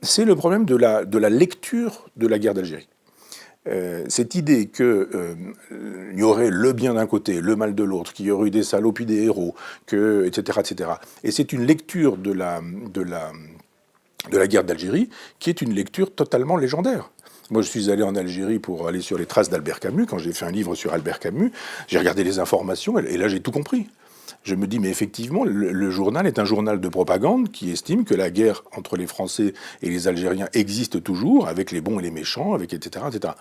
c'est le problème de la lecture de la guerre d'Algérie. Cette idée qu'il y aurait le bien d'un côté, le mal de l'autre, qu'il y aurait eu des salauds puis des héros, etc., etc. Et c'est une lecture de la guerre d'Algérie qui est une lecture totalement légendaire. Moi, je suis allé en Algérie pour aller sur les traces d'Albert Camus. Quand j'ai fait un livre sur Albert Camus, j'ai regardé les informations et là, j'ai tout compris. Je me dis, mais effectivement, le journal est un journal de propagande qui estime que la guerre entre les Français et les Algériens existe toujours, avec les bons et les méchants, avec etc., etc.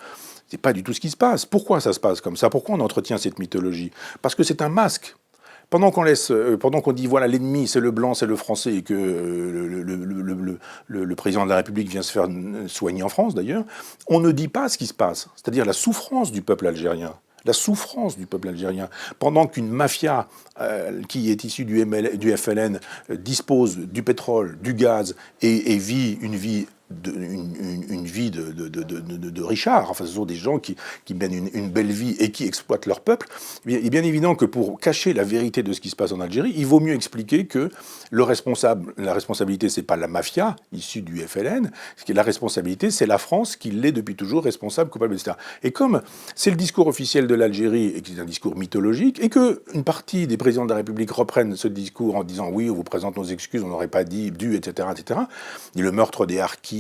C'est pas du tout ce qui se passe. Pourquoi ça se passe comme ça? Pourquoi on entretient cette mythologie? Parce que c'est un masque. Pendant qu'on dit voilà l'ennemi c'est le blanc, c'est le français et que le président de la République vient se faire soigner en France d'ailleurs, on ne dit pas ce qui se passe, c'est-à-dire la souffrance du peuple algérien. La souffrance du peuple algérien, pendant qu'une mafia qui est issue du FLN dispose du pétrole, du gaz et vit une vie de richard. Enfin, ce sont des gens qui mènent une belle vie et qui exploitent leur peuple. Il est bien évident que pour cacher la vérité de ce qui se passe en Algérie, il vaut mieux expliquer que la responsabilité, c'est pas la mafia issue du FLN, la responsabilité, c'est la France qui l'est depuis toujours responsable, coupable, etc. Et comme c'est le discours officiel de l'Algérie et qui est un discours mythologique, et que une partie des présidents de la République reprennent ce discours en disant oui, on vous présente nos excuses, on n'aurait pas dû, etc., etc. Et le meurtre des harkis,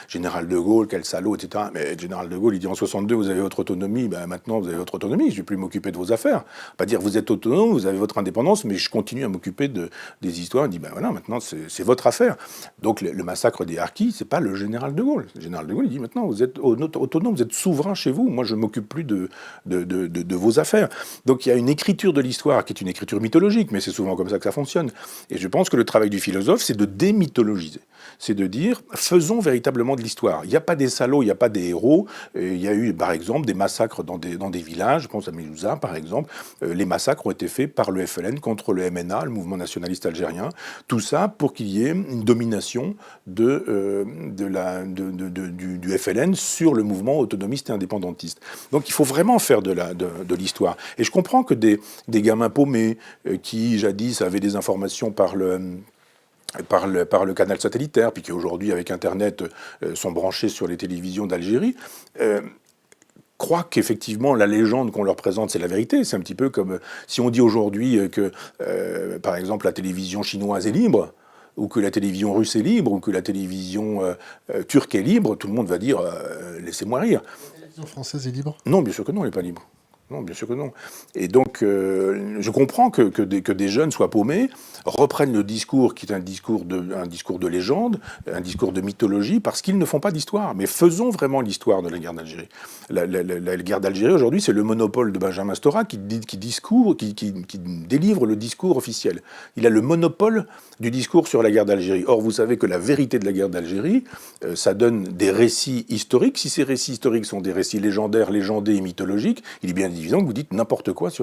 Général de Gaulle, quel salaud, etc. Mais Général de Gaulle, il dit en 62, vous avez votre autonomie, ben maintenant vous avez votre autonomie, je ne vais plus m'occuper de vos affaires. Pas dire vous êtes autonome, vous avez votre indépendance, mais je continue à m'occuper des histoires. Il dit ben voilà, maintenant c'est votre affaire. Donc le massacre des harkis, c'est pas le Général de Gaulle. Le Général de Gaulle, il dit maintenant vous êtes autonome, vous êtes souverain chez vous, moi je ne m'occupe plus de vos affaires. Donc il y a une écriture de l'histoire qui est une écriture mythologique, mais c'est souvent comme ça que ça fonctionne. Et je pense que le travail du philosophe, c'est de démythologiser. C'est de dire, faisons véritablement de l'histoire. Il n'y a pas des salauds, il n'y a pas des héros. Il y a eu, par exemple, des massacres dans des villages. Je pense à Melouza, par exemple. Les massacres ont été faits par le FLN contre le MNA, le mouvement nationaliste algérien. Tout ça pour qu'il y ait une domination du FLN sur le mouvement autonomiste et indépendantiste. Donc il faut vraiment faire de l'histoire. Et je comprends que des gamins paumés qui, jadis, avaient des informations par le canal satellitaire, puis qui aujourd'hui, avec Internet, sont branchés sur les télévisions d'Algérie, croient qu'effectivement, la légende qu'on leur présente, c'est la vérité. C'est un petit peu comme si on dit aujourd'hui que, par exemple, la télévision chinoise est libre, ou que la télévision russe est libre, ou que la télévision turque est libre, tout le monde va dire laissez-moi rire. La télévision française est libre? Non, bien sûr que non, elle n'est pas libre. Non, bien sûr que non. Et donc, je comprends que des jeunes soient paumés, reprennent le discours qui est un discours de légende, un discours de mythologie, parce qu'ils ne font pas d'histoire. Mais faisons vraiment l'histoire de la guerre d'Algérie. La guerre d'Algérie, aujourd'hui, c'est le monopole de Benjamin Stora qui délivre le discours officiel. Il a le monopole du discours sur la guerre d'Algérie. Or, vous savez que la vérité de la guerre d'Algérie, ça donne des récits historiques. Si ces récits historiques sont des récits légendaires, légendés et mythologiques, il est bien évident que vous dites n'importe quoi sur